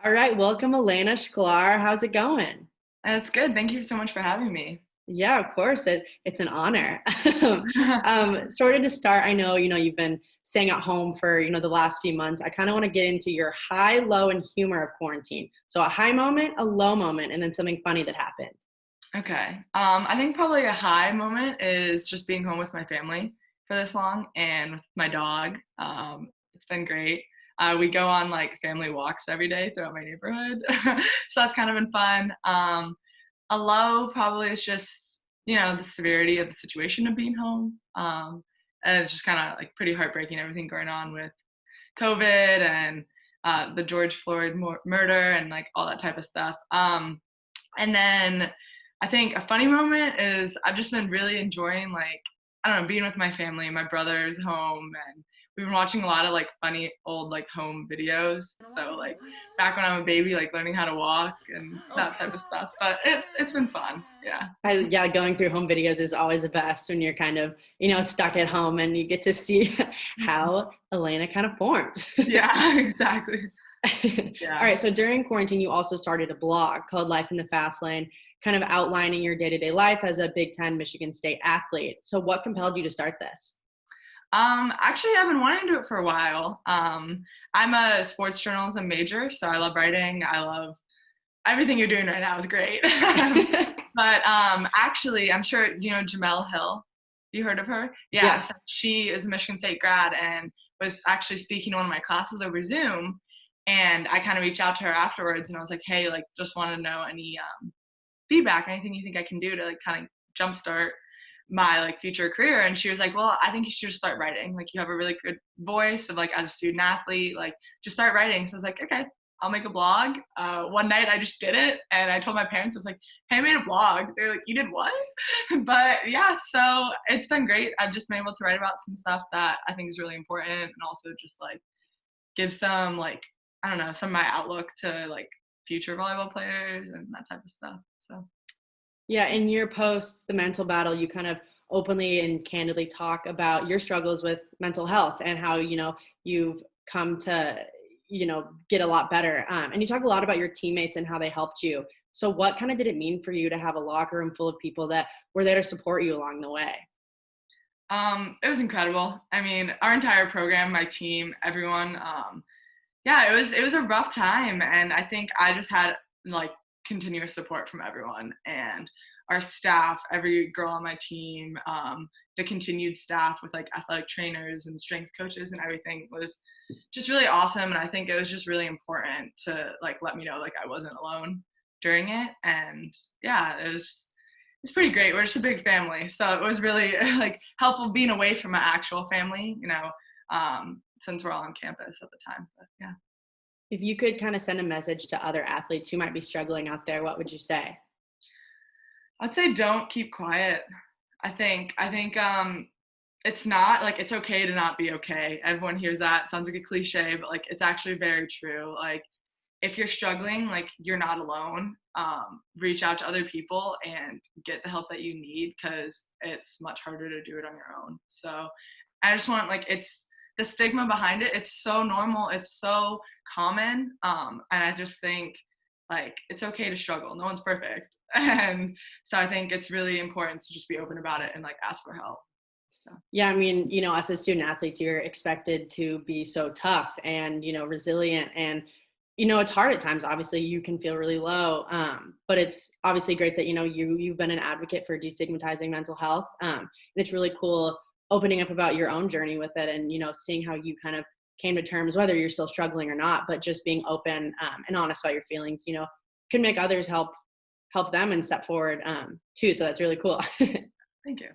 All right, welcome Elena Shklyar. How's it going? It's good. Thank you so much for having me. Yeah, of course. It's an honor. Sort of to start, I know, you've been staying at home for, the last few months. I kind of want to get into your high, low, and humor of quarantine. So a high moment, a low moment, and then something funny that happened. Okay. I think probably a high moment is just being home with my family for this long and with my dog. It's been great. We go on like family walks every day throughout my neighborhood. So that's kind of been fun. A low probably is just, the severity of the situation of being home. And it's just kind of like pretty heartbreaking, everything going on with COVID and the George Floyd murder and like all that type of stuff. And then I think a funny moment is I've just been really enjoying like, I don't know, being with my family. My brother's home and we've been watching a lot of like funny old like home videos. So like back when I'm a baby, like learning how to walk and that type of stuff. But it's been fun. Yeah. Yeah, going through home videos is always the best when you're kind of, stuck at home and you get to see how Elena kind of formed. Yeah, exactly. All Yeah. right. So during quarantine, you also started a blog called Life in the Fast Lane, kind of outlining your day-to-day life as a Big Ten Michigan State athlete. So what compelled you to start this? Actually, I've been wanting to do it for a while. I'm a sports journalism major, so I love writing. I love everything you're doing right now is great. But actually, I'm sure you know Jemele Hill. You heard of her? Yeah, Yes. so she is a Michigan State grad and was actually speaking in one of my classes over Zoom. And I kind of reached out to her afterwards, and I was like, "Hey, like, just want to know any feedback, anything you think I can do to like kind of jumpstart my like future career." And she was like, "Well, I think you should just start writing. Like, you have a really good voice of like as a student athlete, like just start writing." So I was like, "Okay, I'll make a blog." One night I just did it and I told my parents, I was like, "Hey, I made a blog." They're like, "You did what?" But yeah, so it's been great. I've just been able to write about some stuff that I think is really important and also just like give some like, I don't know, some of my outlook to like future volleyball players and that type of stuff. So Yeah. In your post, The Mental Battle, you kind of openly and candidly talk about your struggles with mental health and how, you've come to, get a lot better. And you talk a lot about your teammates and how they helped you. So what kind of did it mean for you to have a locker room full of people that were there to support you along the way? it was incredible. I mean, our entire program, my team, everyone. Yeah, it was a rough time, and I think I just had like continuous support from everyone and our staff, every girl on my team, the continued staff with like athletic trainers and strength coaches and everything was just really awesome. And I think it was just really important to like let me know like I wasn't alone during it. And yeah, it's pretty great. We're just a big family. So it was really like helpful being away from my actual family, since we're all on campus at the time. But yeah. If you could kind of send a message to other athletes who might be struggling out there, what would you say? I'd say don't keep quiet. I think it's not like it's okay to not be okay. Everyone hears that. It sounds like a cliche, but like it's actually very true. Like if you're struggling, like you're not alone. Reach out to other people and get the help that you need because it's much harder to do it on your own. So I just want like it's the stigma behind it. It's so normal. It's so common. And I just think like it's okay to struggle. No one's perfect. And so I think it's really important to just be open about it and like ask for help. So Yeah, I mean, us as student athletes, you're expected to be so tough and, resilient. And, it's hard at times. Obviously, you can feel really low. But it's obviously great that, you've been an advocate for destigmatizing mental health. And it's really cool opening up about your own journey with it and, seeing how you kind of came to terms, whether you're still struggling or not, but just being open and honest about your feelings, can make others help them and step forward too. So that's really cool. thank you.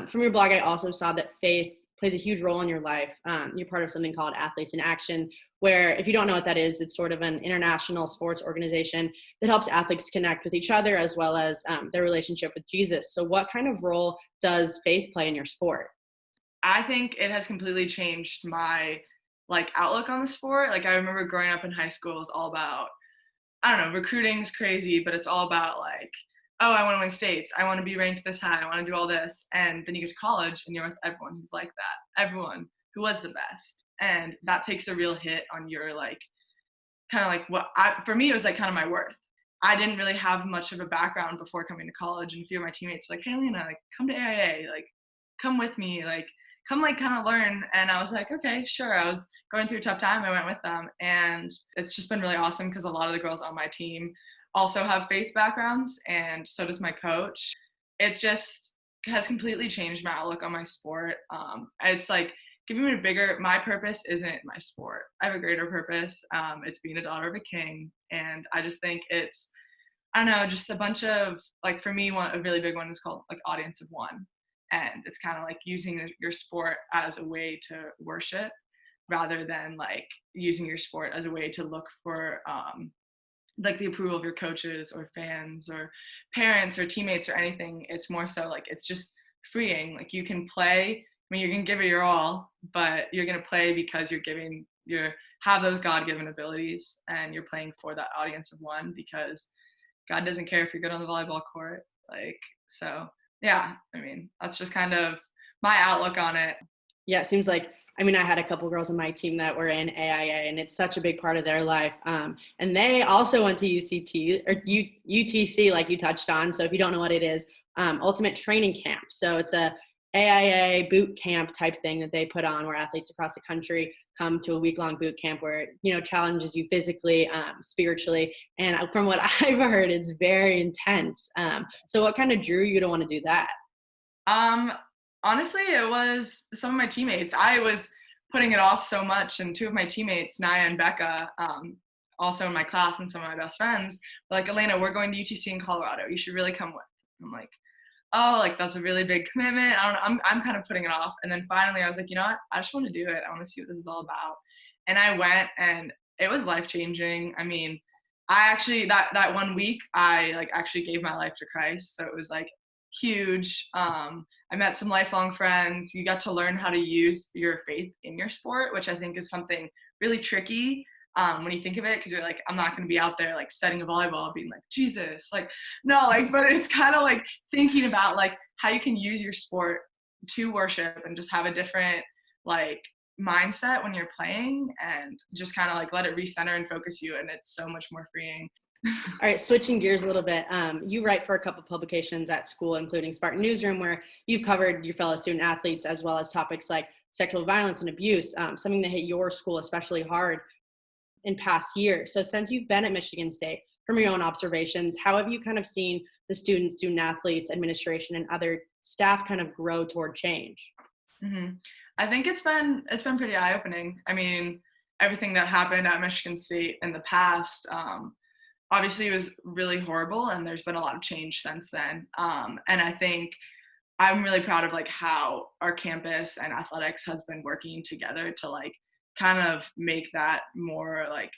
From your blog, I also saw that faith plays a huge role in your life. You're part of something called Athletes in Action, where if you don't know what that is, it's sort of an international sports organization that helps athletes connect with each other as well as their relationship with Jesus. So what kind of role does faith play in your sport? I think it has completely changed my like outlook on the sport. Like I remember growing up in high school, it was all about, I don't know, recruiting's crazy, but it's all about like, oh, I want to win states. I want to be ranked this high. I want to do all this. And then you get to college and you're with everyone who's like that, everyone who was the best. And that takes a real hit on your like kind of like for me, it was like kind of my worth. I didn't really have much of a background before coming to college, and a few of my teammates were like, "Hey, Elena, like come to AIA, like come with me, like come like kind of learn." And I was like, "Okay, sure." I was going through a tough time. I went with them, and it's just been really awesome because a lot of the girls on my team also have faith backgrounds, and so does my coach. It just has completely changed my outlook on my sport. It's like giving me my purpose isn't my sport. I have a greater purpose. It's being a daughter of a king. And I just think it's, I don't know, just a bunch of, like for me, a really big one is called like audience of one. And it's kind of like using your sport as a way to worship rather than like using your sport as a way to look for like the approval of your coaches or fans or parents or teammates or anything. It's more so like it's just freeing. Like you can play, I mean, you're gonna give it your all, but you're gonna play because have those God-given abilities, and you're playing for that audience of one because God doesn't care if you're good on the volleyball court. Like, so yeah, I mean, that's just kind of my outlook on it. Yeah, it seems like, I mean, I had a couple girls on my team that were in AIA, and it's such a big part of their life. And they also went to UCT or UTC, like you touched on. So if you don't know what it is, Ultimate Training Camp. So it's a AIA boot camp type thing that they put on where athletes across the country come to a week-long boot camp where it, you know, challenges you physically, spiritually. And from what I've heard, it's very intense. So what kind of drew you to want to do that? Honestly, it was some of my teammates. I was putting it off so much, and two of my teammates, Naya and Becca, also in my class and some of my best friends, were like, Elena, we're going to UTC in Colorado. You should really come with. I'm like, oh, like that's a really big commitment. I don't know. I'm kind of putting it off. And then finally I was like, you know what? I just want to do it. I want to see what this is all about. And I went, and it was life-changing. I mean, I actually, that 1 week, I like actually gave my life to Christ. So it was like huge. I met some lifelong friends. You got to learn how to use your faith in your sport, which I think is something really tricky when you think of it, because you're like, I'm not going to be out there like setting a volleyball being like, Jesus, like, no, like, but it's kind of like thinking about like how you can use your sport to worship and just have a different like mindset when you're playing, and just kind of like let it recenter and focus you, and it's so much more freeing. All right, switching gears a little bit. You write for a couple publications at school, including Spartan Newsroom, where you've covered your fellow student athletes as well as topics like sexual violence and abuse, something that hit your school especially hard in past years. So since you've been at Michigan State, from your own observations, how have you kind of seen the students, student athletes, administration, and other staff kind of grow toward change? Mm-hmm. I think it's been pretty eye-opening. I mean, everything that happened at Michigan State in the past, obviously it was really horrible, and there's been a lot of change since then. And I think I'm really proud of like how our campus and athletics has been working together to like kind of make that more like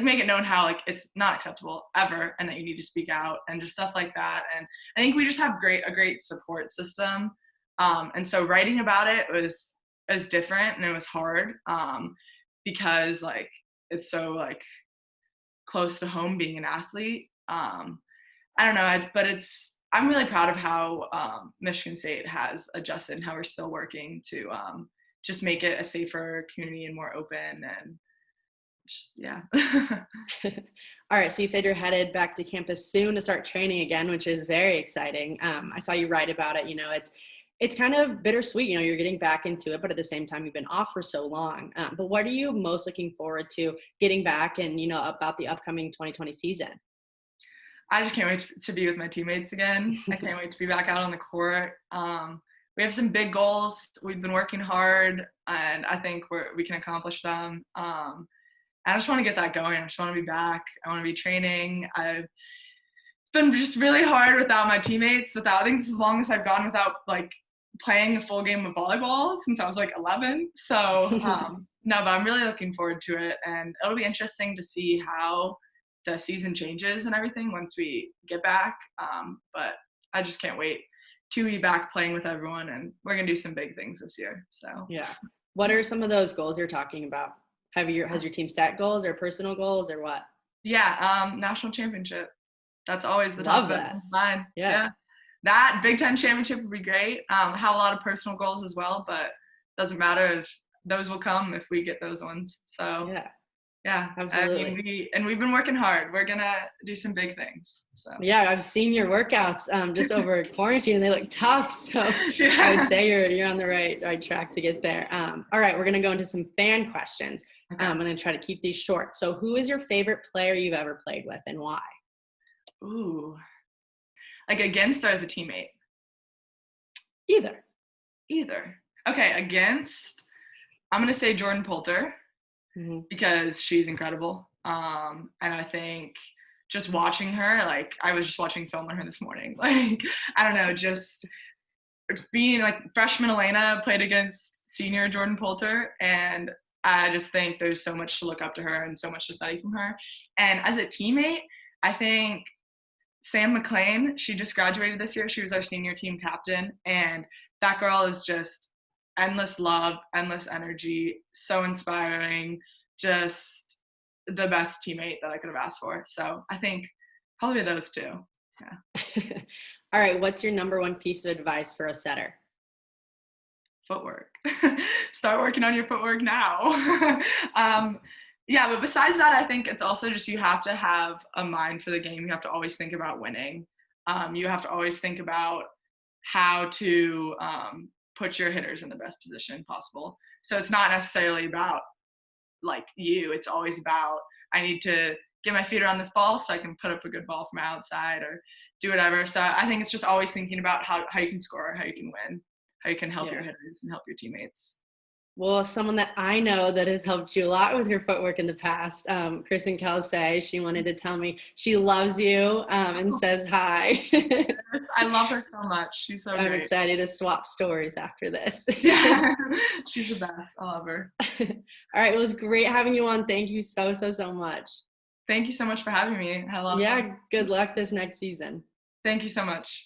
make it known how like it's not acceptable ever, and that you need to speak out and just stuff like that. And I think we just have a great support system. And so writing about it was different, and it was hard because like it's so like close to home being an athlete. I don't know, but I'm really proud of how Michigan State has adjusted and how we're still working to just make it a safer community and more open, and just, yeah. All right, so you said you're headed back to campus soon to start training again, which is very exciting. I saw you write about it. You know, it's kind of bittersweet. You know, you're getting back into it, but at the same time, you've been off for so long. But what are you most looking forward to getting back, and, you know, about the upcoming 2020 season? I just can't wait to be with my teammates again. I can't wait to be back out on the court. We have some big goals. We've been working hard, and I think we can accomplish them. I just want to get that going. I just want to be back. I want to be training. It's been just really hard without my teammates. I think this is as long as I've gone without like playing a full game of volleyball since I was like 11. So no, but I'm really looking forward to it, and it'll be interesting to see how the season changes and everything once we get back. But I just can't wait to be back playing with everyone, and we're gonna do some big things this year. So yeah, what are some of those goals you're talking about? Has your team set goals or personal goals or what? Yeah, national championship. That's always the top of mine. Yeah. That Big Ten championship would be great. Have a lot of personal goals as well, but doesn't matter if those will come if we get those ones. So yeah. Yeah, Absolutely. I mean, we've been working hard. We're gonna do some big things. So Yeah, I've seen your workouts just over quarantine, and they look tough. So I would yeah. say you're on the right track to get there. All right, we're gonna go into some fan questions. Okay. I'm gonna try to keep these short. So, who is your favorite player you've ever played with, and why? Ooh, like against or as a teammate? Either. Either. Okay, against. I'm gonna say Jordan Poulter Hmm. because she's incredible. And I think just watching her, like I was just watching film on her this morning. Like I don't know, just being like freshman Elena played against senior Jordan Poulter, and I just think there's so much to look up to her and so much to study from her. And as a teammate, I think Sam McLean, she just graduated this year. She was our senior team captain, and that girl is just endless love, endless energy, so inspiring, just the best teammate that I could have asked for. So I think probably those two. Yeah. All right, what's your number one piece of advice for a setter? Footwork. Start working on your footwork now. Yeah, but besides that, I think it's also just you have to have a mind for the game. You have to always think about winning. You have to always think about how to put your hitters in the best position possible. So it's not necessarily about like you. It's always about I need to get my feet around this ball so I can put up a good ball from outside or do whatever. So I think it's just always thinking about how you can score, how you can win, how you can help your Yeah. hitters and help your teammates. Well, someone that I know that has helped you a lot with your footwork in the past, Kristen Kelsey, she wanted to tell me she loves you and says hi. I love her so much. She's so I'm great. excited to swap stories after this. Yeah, she's the best. I love her. All right. It was great having you on. Thank you so much. Thank you so much for having me. I had a lot of fun. Yeah. Good luck this next season. Thank you so much.